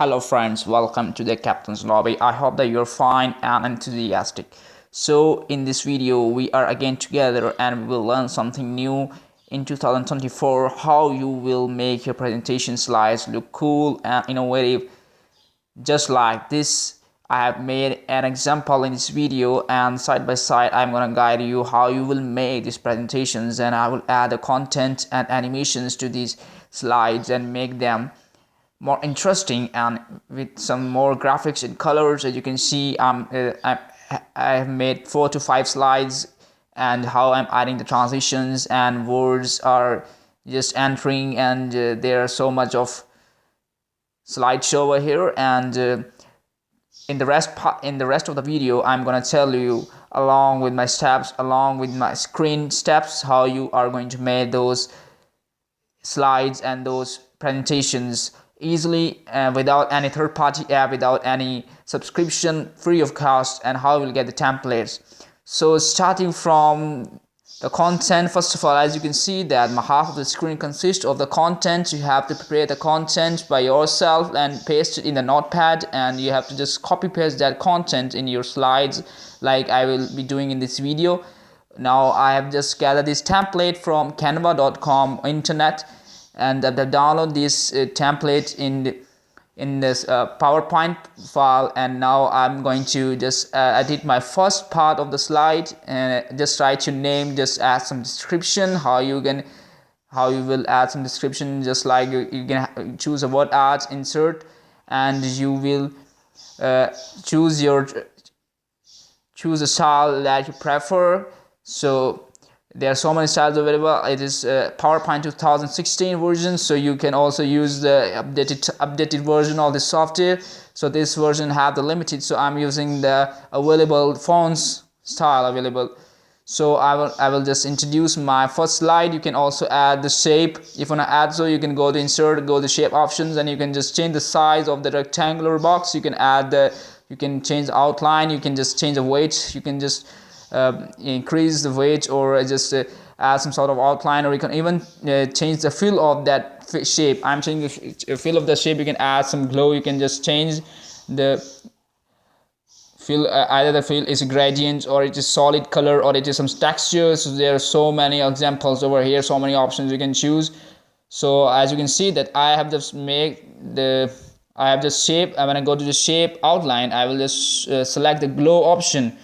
Hello friends, welcome to the Captain's Lobby. I hope that you're fine and enthusiastic. So in this video we are again together and we will learn something new in 2024, how you will make your presentation slides look cool and innovative. Just like this, I have made an example in this video, and side by side I'm gonna guide you how you will make these presentations, and I will add the content and animations to these slides and make them more interesting and with some more graphics and colors. As you can see, I have made 4 to 5 slides, and how I'm adding the transitions and words are just entering, and there are so much of slideshow over here. And in the rest of the video, I'm gonna tell you along with my steps, along with my screen steps, how you are going to make those slides and those presentations easily, without any third-party app, without any subscription, free of cost, and how you will get the templates. So starting from the content, first of all, as you can see that half of the screen consists of the content. You have to prepare the content by yourself and paste it in the notepad, and you have to just copy paste that content in your slides like I will be doing in this video. Now I have just gathered this template from canva.com internet, and download this template in this PowerPoint file. And now I'm going to just edit my first part of the slide, and just try to name, just add some description, how you will add some description, just like you can choose a word art, insert, and you will choose a style that you prefer. So there are so many styles available. It is PowerPoint 2016 version, so you can also use the updated version of the software. So this version have the limited, so I'm using the available fonts style available. So I will just introduce my first slide. You can also add the shape if you want to add, so you can go to insert, go to shape options, and you can just change the size of the rectangular box. You can you can change the outline, you can just change the weight, you can just increase the weight, or just add some sort of outline, or you can even change the fill of that shape. I'm changing the fill of the shape. You can add some glow, you can just change the fill, either the fill is a gradient, or it is solid color, or it is some texture. So there are so many examples over here, so many options you can choose. So as you can see that I have just shape. When I go to the shape outline, I will just select the glow option.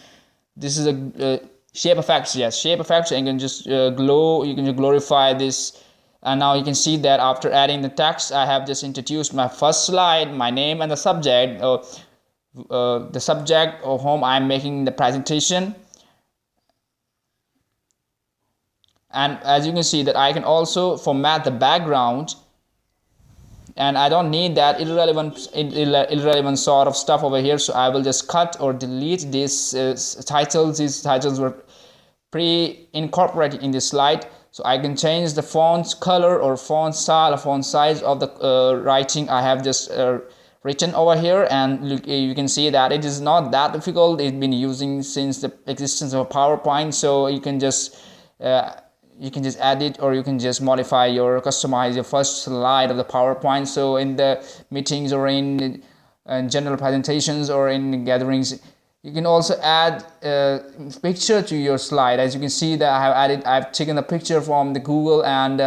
This is a shape effects, yes, shape effects, and you can just glow, you can just glorify this. And now you can see that after adding the text, I have just introduced my first slide, my name, and the subject of whom I'm making the presentation. And as you can see that I can also format the background, and I don't need that irrelevant sort of stuff over here. So I will just cut or delete these titles. These titles were pre-incorporated in this slide. So I can change the font color or font style or font size of the writing I have just written over here. And look, you can see that it is not that difficult. It's been using since the existence of PowerPoint. So you can just edit, or you can just modify or customize your first slide of the PowerPoint. So in the meetings, or in general presentations, or in gatherings, you can also add a picture to your slide. As you can see that I've taken a picture from the Google, and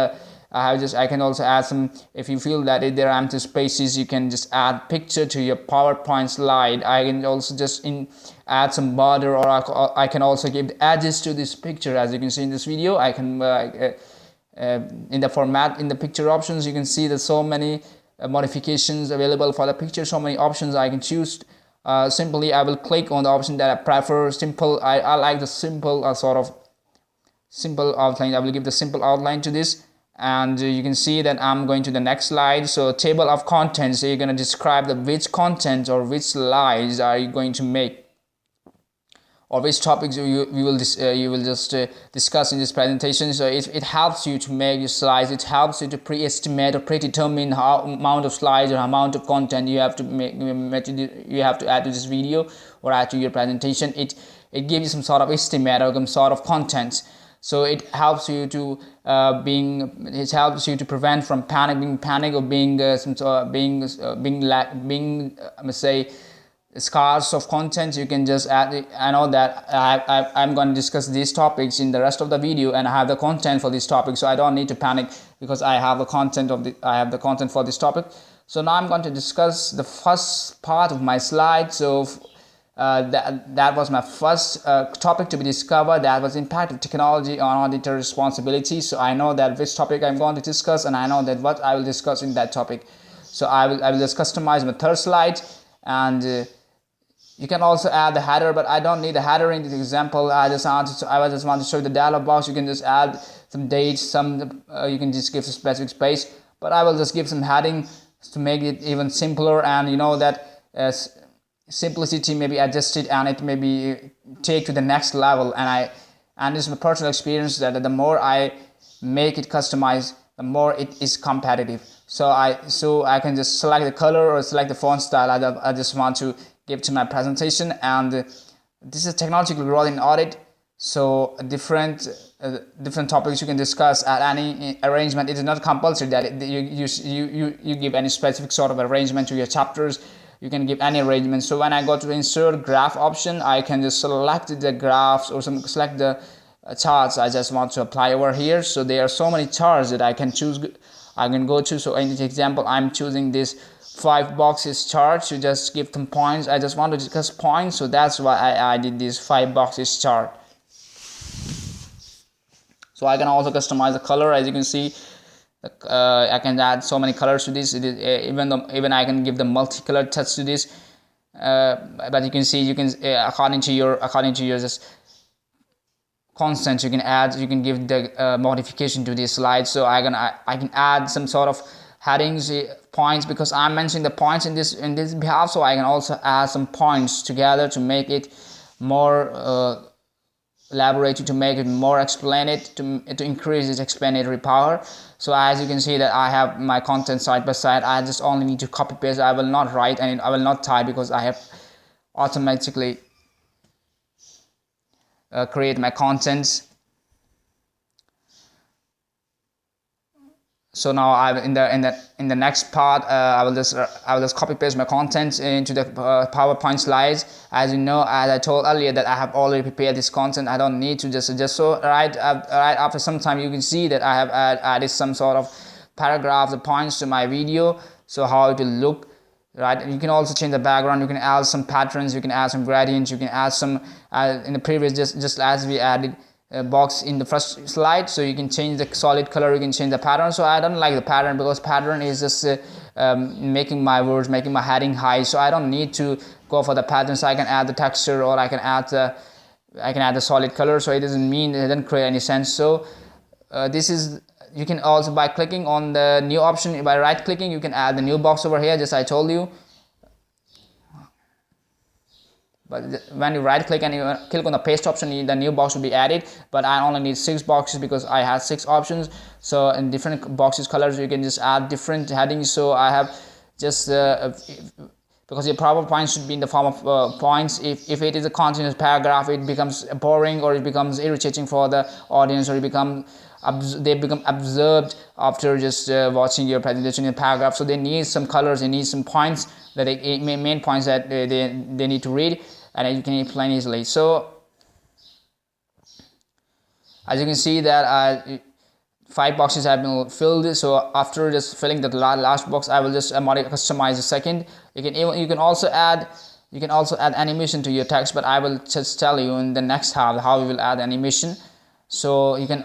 I can also add some, if you feel that if there are empty spaces, you can just add picture to your PowerPoint slide. I can also just add some border, or I can also give the edges to this picture. As you can see in this video, I can in the picture options, you can see that so many modifications available for the picture, so many options I can choose. Simply I will click on the option that I prefer. Simple, I like the simple sort of simple outline. I will give the simple outline to this. And you can see that I'm going to the next slide. So table of contents, so you're going to describe which content or which slides are you going to make, or which topics you will just discuss in this presentation. So it helps you to make your slides. It helps you to pre-estimate or predetermine how amount of slides or amount of content you have to add to this video or add to your presentation. It gives you some sort of estimate or some sort of content. So it helps you to it helps you to prevent from panic or I must say scarce of content. You can just add it. I know that I'm going to discuss these topics in the rest of the video, and I have the content for this topic, so I don't need to panic because I have the content for this topic. So now I'm going to discuss the first part of my slide. So that was my first topic to be discovered. That was impact of technology on auditor responsibility. So I know that which topic I'm going to discuss, and I know that what I will discuss in that topic. So I will just customize my third slide, and you can also add the header, but I don't need the header in this example. I just want to show the dialog box. You can just add some dates, you can just give some specific space, but I will just give some heading to make it even simpler. And you know that simplicity may be adjusted and it may be take to the next level. And this is my personal experience that the more I make it customized, the more it is competitive. So I can just select the color or select the font style I just want to give to my presentation. And this is technological growth in audit. So different topics you can discuss at any arrangement. It is not compulsory that you give any specific sort of arrangement to your chapters. You can give any arrangement. So when I go to the insert graph option, I can just select the graphs or select the charts I just want to apply over here. So there are so many charts that I can go to. So in this example, I'm choosing this 5 boxes chart to just give them points. I just want to discuss points, so that's why I did this 5 boxes chart. So I can also customize the color. As you can see, I can add so many colors to this. Even I can give the multicolored touch to this. But you can see, according to your just constant, you can give the modification to this slide. So I can add some sort of headings, points, because I'm mentioning the points in this behalf. So I can also add some points together to make it more elaborated, to make it more explained, to increase its explanatory power. So as you can see that I have my content side by side. I just only need to copy paste. I will not write and I will not type because I have automatically create my contents. So now in the next part, I will just copy paste my content into the PowerPoint slides. As you know, as I told earlier, that I have already prepared this content. I don't need to just adjust. So right after some time, you can see that I have added some sort of paragraphs, the points to my video. So how it will look, right? You can also change the background. You can add some patterns. You can add some gradients. You can add some in the previous just as we added box in the first slide. So you can change the solid color, you can change the pattern. So I don't like the pattern because pattern is just making my words, making my heading high. So I don't need to go for the pattern. So I can add the texture, or I can add the solid color. So it doesn't create any sense. So you can also, by clicking on the new option, by right clicking, you can add the new box over here, just I told you. But when you right click and you click on the paste option, the new box will be added. But I only need 6 boxes because I had 6 options. So in different boxes colors, you can just add different headings. So I have just because your PowerPoint should be in the form of points. If it is a continuous paragraph, it becomes boring, or it becomes irritating for the audience, or they become absorbed after just watching your presentation in paragraph. So they need some colors, they need some points, that main points that they need to read, and you can explain easily. So as you can see that 5 boxes have been filled. So after just filling the last box, I will just customize the second. You can also add animation to your text, but I will just tell you in the next half how we will add animation. So you can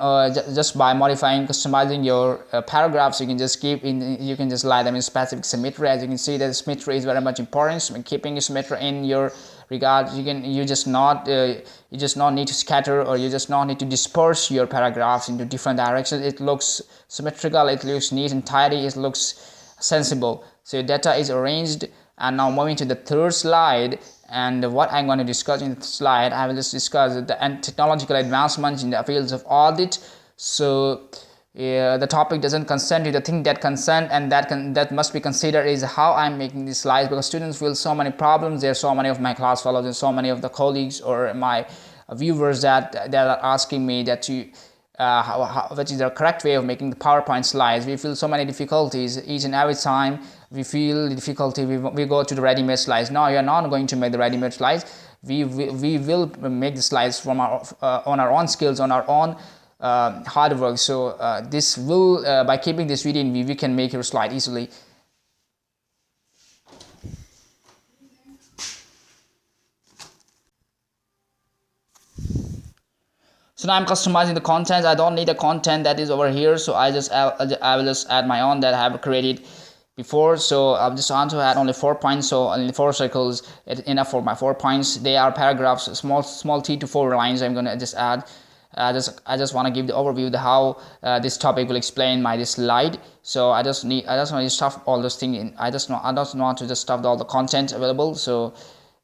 just by modifying, customizing your paragraphs, you can just lie them in specific symmetry. As you can see, that symmetry is very much important. So keeping symmetry in your regard, you just not need to scatter, or you just not need to disperse your paragraphs into different directions. It looks symmetrical, it looks neat and tidy, it looks sensible. So your data is arranged. And now moving to the third slide, and what I'm going to discuss in the slide, I will just discuss the technological advancements in the fields of audit. So the topic doesn't concern to the thing that concern, and that must be considered is how I'm making these slides, because students feel so many problems. There are so many of my class fellows and so many of the colleagues or my viewers that are asking me that which is the correct way of making the PowerPoint slides. We feel so many difficulties each and every time. We feel the difficulty. We go to the ready-made slides. No, you are not going to make the ready-made slides. We will make the slides from our on our own skills, on our own hard work. So this will by keeping this video in view, we can make your slide easily. So now I'm customizing the content. I don't need the content that is over here, so I will just add my own that I have created before. So I just want to add only 4 points, so only 4 circles enough for my 4 points. They are paragraphs, small 3 to 4 lines. I'm gonna just add. I just want to give the overview of how this topic will explain this slide. So I just want to stuff all those things in. I just want to just stuff all the content available. So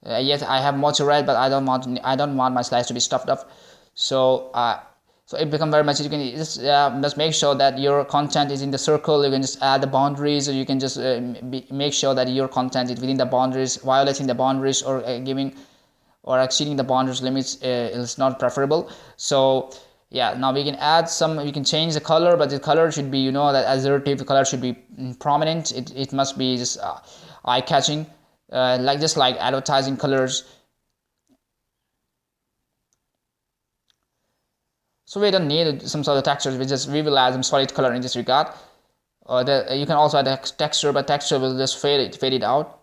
yes, I have more to write, but I don't want my slides to be stuffed up. So so it becomes very much. You can just make sure that your content is in the circle. You can just add the boundaries, or you can just make sure that your content is within the boundaries. Violating the boundaries or giving or exceeding the boundaries limits is not preferable. So yeah, now we can add some. We can change the color, but the color should be, that assertive. The color should be prominent. It must be just eye catching, like advertising colors. So we don't need some sort of textures. We will add some solid color in this regard. You can also add a texture, but texture will just fade it out.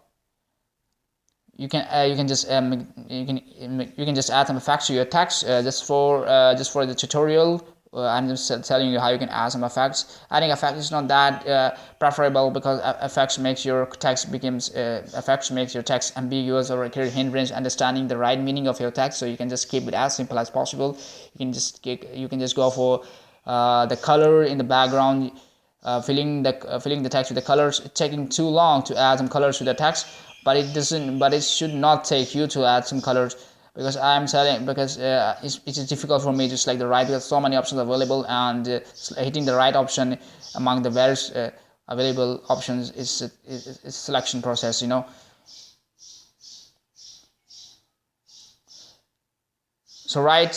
You can just add some effects to your text just for the tutorial. I'm just telling you how you can add some effects. Adding effects is not that preferable, because effects makes your text ambiguous or create hindrance understanding the right meaning of your text. So you can just keep it as simple as possible. You can just go for the color in the background, filling the text with the colors. It's taking too long to add some colors to the text, but it should not take you to add some colors, because it is difficult for me to select the right, because so many options available, and hitting the right option among the various available options is a selection process, So right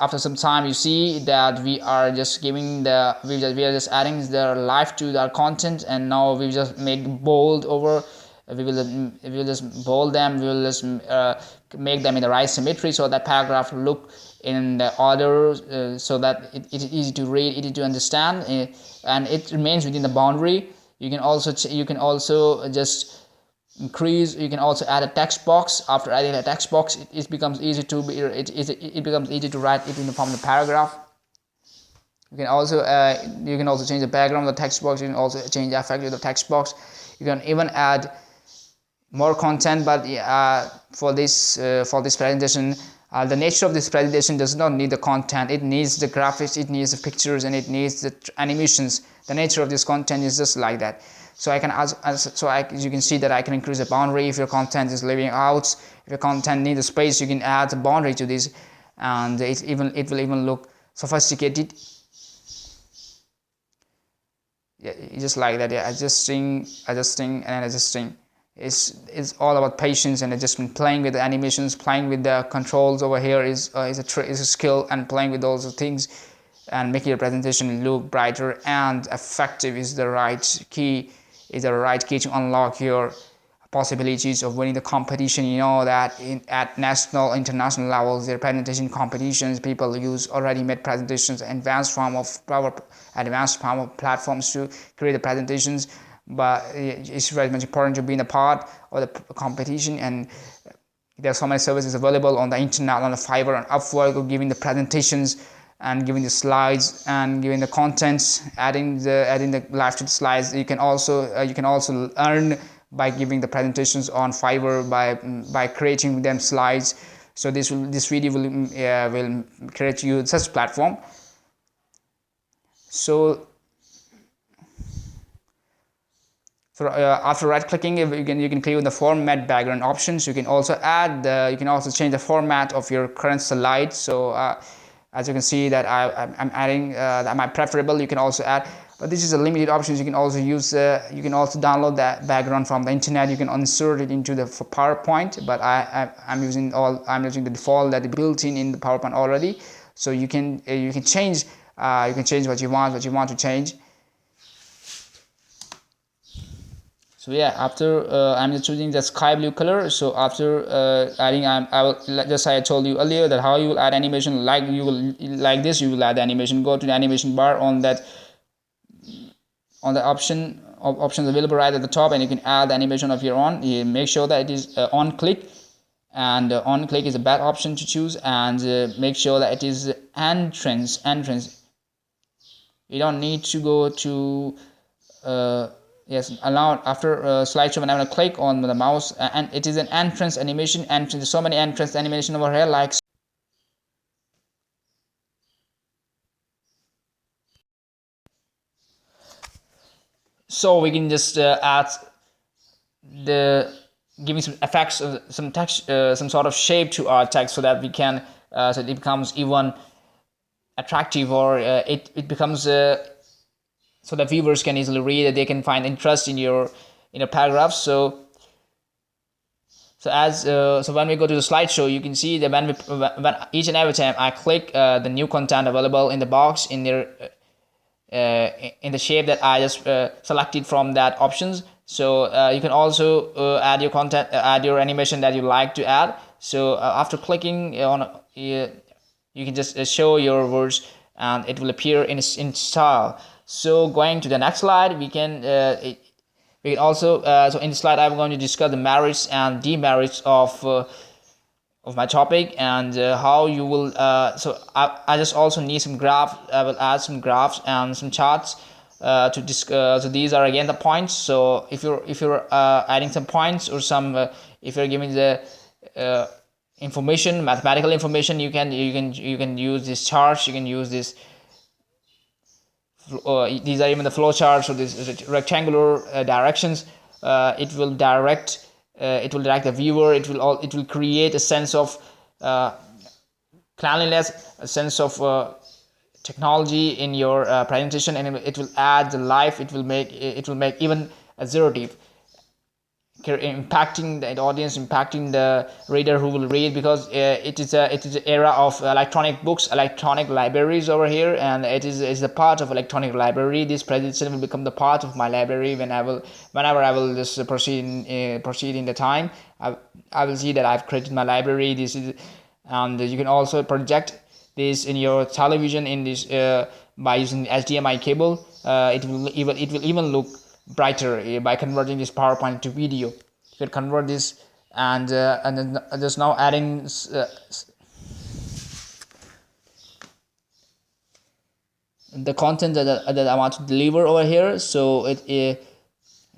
after some time, you see that we are just adding the life to our content, and now we just make bold over. We will just bold them. We will just make them in the right symmetry, so that paragraph look in the order, so that it is easy to read, easy to understand, and it remains within the boundary. You can also just increase. You can also add a text box. After adding a text box, it becomes easy to write it in the form of a paragraph. You can also change the background of the text box. You can also change the effect of the text box. You can even add more content, but for this presentation, the nature of this presentation does not need the content. It needs the graphics, it needs the pictures, and it needs the animations. The nature of this content is just like that. So as you can see that I can increase the boundary. If your content is leaving out, if your content needs a space, you can add a boundary to this, and it will even look sophisticated. Yeah, just like that. Yeah, adjusting, and adjusting. It's all about patience and adjustment. Playing with the animations, playing with the controls over here is a skill, and playing with those things and making your presentation look brighter and effective is the right key. To unlock your possibilities of winning the competition. That at national, international levels, their presentation competitions, people use already made presentations, advanced form of platforms to create the presentations. But it's very much important to be in a part of the competition, and there are so many services available on the internet, on the Fiverr and Upwork, giving the presentations and giving the slides and giving the contents, adding the live to the slides. You can also earn by giving the presentations on Fiverr by creating them slides. So this video will create you such platform. So after right clicking, you can click on the format background options. You can also change the format of your current slide. So as you can see that I'm adding my preferable. You can also add but this is a limited options. You can also use you can also download that background from the internet. You can insert it into the PowerPoint, but I'm using the default that is built in the PowerPoint already. So you can change what you want to change. So yeah, after I'm just choosing the sky blue color. So after adding, I will just, I told you earlier that how you will add animation, like you will add the animation. Go to the animation bar on the options available right at the top, and you can add the animation of your own. You make sure that it is on click, and on click is a bad option to choose, and make sure that it is entrance. You don't need to go to yes, allowed after slideshow. When I'm going to click on the mouse, and it is an entrance animation. There's so many entrance animation over here, like so. We can just add the giving some effects, some text, some sort of shape to our text, so that we can so it becomes even attractive, or it becomes so that viewers can easily read it. They can find interest in your paragraph. So when we go to the slideshow, you can see that when each and every time I click the new content available in the box in there in the shape that I just selected from that options. So you can also add your content, add your animation that you like to add. So after clicking on you can just show your words, and it will appear in style. So going to the next slide, we can also so in this slide I'm going to discuss the merits and demerits of my topic, and how you will so I just also need some graph. I will add some graphs and some charts to discuss. So these are again the points. So if you're adding some points, or some if you're giving the information, mathematical information, you can use this charts. You can use this these are even the flow charts, or this rectangular directions. It will direct the viewer. It will create a sense of cleanliness, a sense of technology in your presentation, and it will add the life. It will make even assertive, impacting the audience, impacting the reader who will read, because it is an era of electronic books, electronic libraries over here, and it is a part of electronic library. This presentation will become the part of my library whenever I will just proceed in the time. I will see that I've created my library. This is, and you can also project this in your television in this by using HDMI cable. It will even look brighter by converting this PowerPoint to video. You can convert this, and then just now adding the content that I want to deliver over here. So it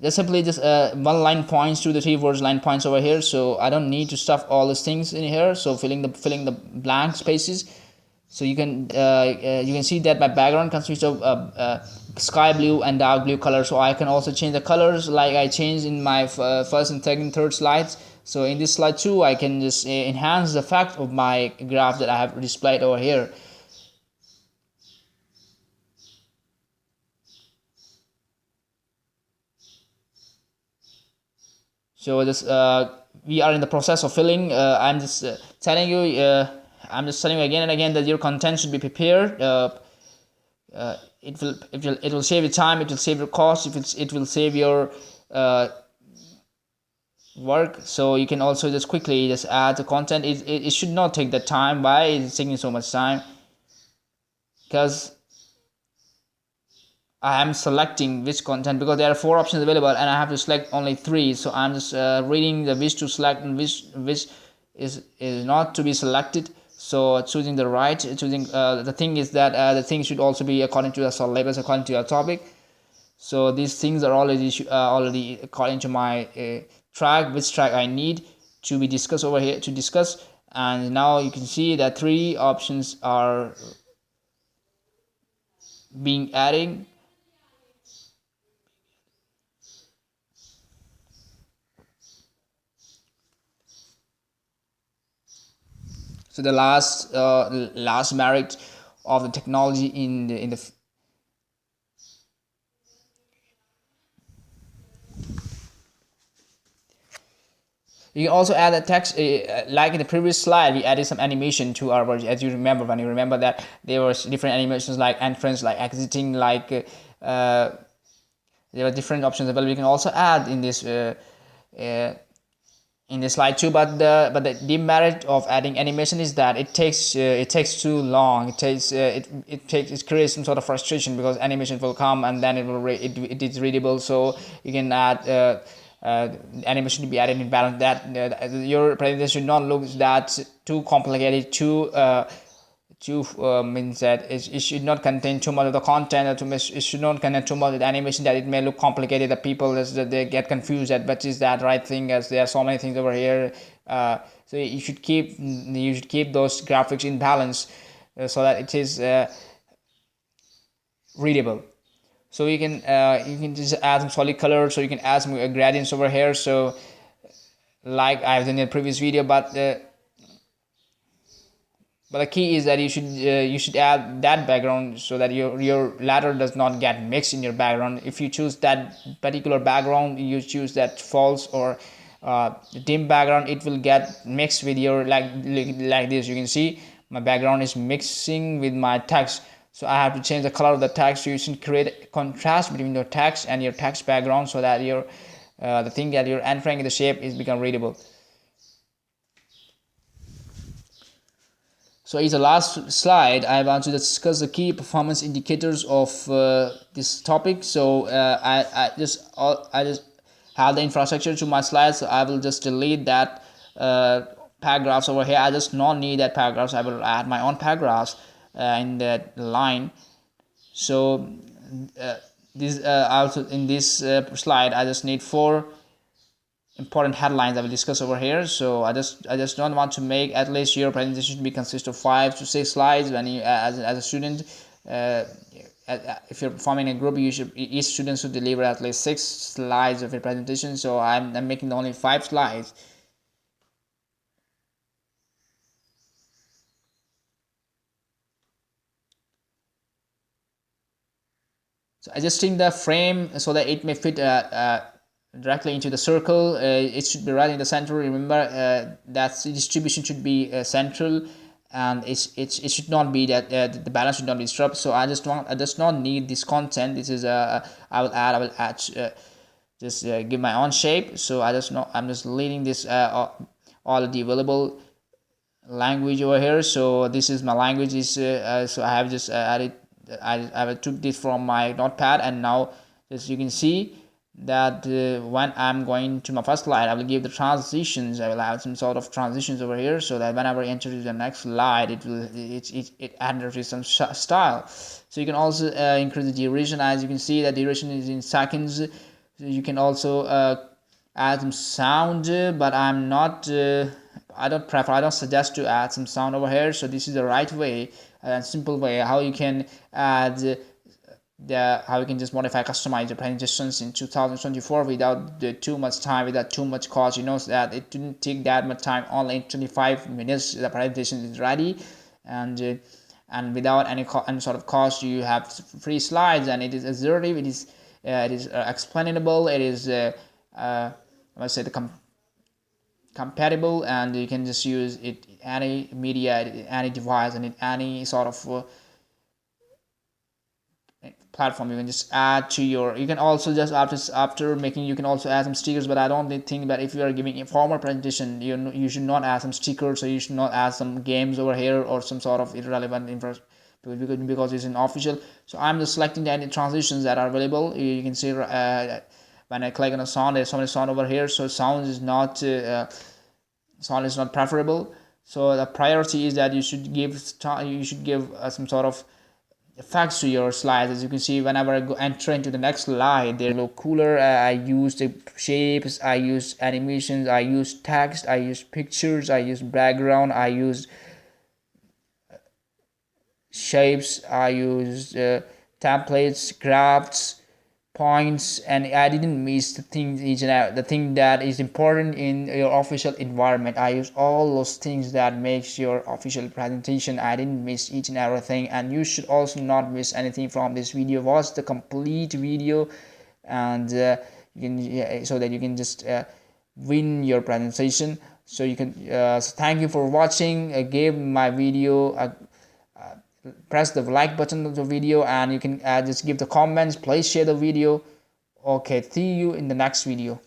just simply just one line points to the three words line points over here. So I don't need to stuff all these things in here. So filling the blank spaces. So you can see that my background consists of sky blue and dark blue color. So I can also change the colors like I changed in my first and second, third slides. So in this slide 2, I can just enhance the effect of my graph that I have displayed over here. So this we are in the process of filling. I'm just telling you. I'm just telling you again and again that your content should be prepared. It will save you time. It will save your cost. It will save your work. So you can also just quickly just add the content. It should not take that time. Why is it taking so much time? Because I am selecting which content, because there are 4 options available and I have to select only 3. So I'm just reading the which to select and which is not to be selected. So choosing the right, choosing the thing is that the thing should also be according to the syllabus, according to your topic. So these things are already according to my track, which track I need to be discussed over here to discuss. And now you can see that 3 options are being added. So the last merit of the technology in the You can also add a text, like in the previous slide, we added some animation to our version. As you remember, when you remember that there were different animations like entrance, like exiting, like there were different options available. You can also add uh, in this slide too. But the demerit of adding animation is that it takes too long. It creates some sort of frustration, because animation will come and then it is readable. So you can add animation to be added in balance, that your presentation should not look that too complicated, means that it should not contain too much of the content, or it should not contain too much of the animation, that it may look complicated, that people that they get confused at, but is that right thing, as there are so many things over here. So you should keep those graphics in balance, so that it is readable. So you can just add some solid color, so you can add some gradients over here, so like I've done in the previous video. But the key is that you should add that background, so that your ladder does not get mixed in your background. If you choose that particular background, you choose that false or dim background, it will get mixed with your, like this. You can see my background is mixing with my text, so I have to change the color of the text. So you should create a contrast between your text and your text background, so that your the thing that you're entering in the shape is become readable. So in the last slide, I want to discuss the key performance indicators of this topic. So I just have the infrastructure to my slides, so I will just delete that paragraphs over here. I just not need that paragraphs. I will add my own paragraphs in that line. So this also in this slide, I just need 4 important headlines I will discuss over here. So I just don't want to make, at least your presentation should be consist of 5 to 6 slides when you as a student. If you're forming a group, each student should deliver at least 6 slides of your presentation. So I'm making only 5 slides. So adjusting the frame so that it may fit directly into the circle. It should be right in the center. Remember that the distribution should be central, and it should not be that the balance should not be disrupted. So I just not need this content. This is I will add just give my own shape. So I'm just leaving this all the available language over here. So this is my language. So I have just added. I took this from my notepad, and now as you can see that when I'm going to my first slide, I will give the transitions. I will have some sort of transitions over here, so that whenever I enter to the next slide, it enters some style. So you can also increase the duration. As you can see, that duration is in seconds. So you can also add some sound, but I'm not I don't suggest to add some sound over here. So this is the right way and simple way how you can add how you can just modify, customize your presentations in 2024 without too much time, without too much cost. You know that it didn't take that much time. Only in 25 minutes the presentation is ready, and without any sort of cost. You have free slides, and it is assertive. It is explainable. It is let's say compatible, and you can just use it any media, any device, and in any sort of platform. You can just add to your, you can also just after making, you can also add some stickers, but I don't think that if you are giving a formal presentation, you should not add some stickers, or you should not add some games over here or some sort of irrelevant info, because it's an official. So I'm just selecting the transitions that are available. You can see when I click on a sound, there's so many sound over here, so sound is not preferable. So the priority is that you should give some sort of effects to your slides. As you can see, whenever I go enter into the next slide, they look cooler. I use the shapes, I use animations, I use text, I use pictures, I use background, I use shapes, I use templates, crafts, points, and I didn't miss the thing that is important in your official environment. I use all those things that makes your official presentation. I didn't miss each and everything, and you should also not miss anything from this video. Watch the complete video, and you can so that you can just win your presentation. So you can so thank you for watching. Give my video press the like button of the video, and you can just give the comments. Please share the video. Okay, see you in the next video.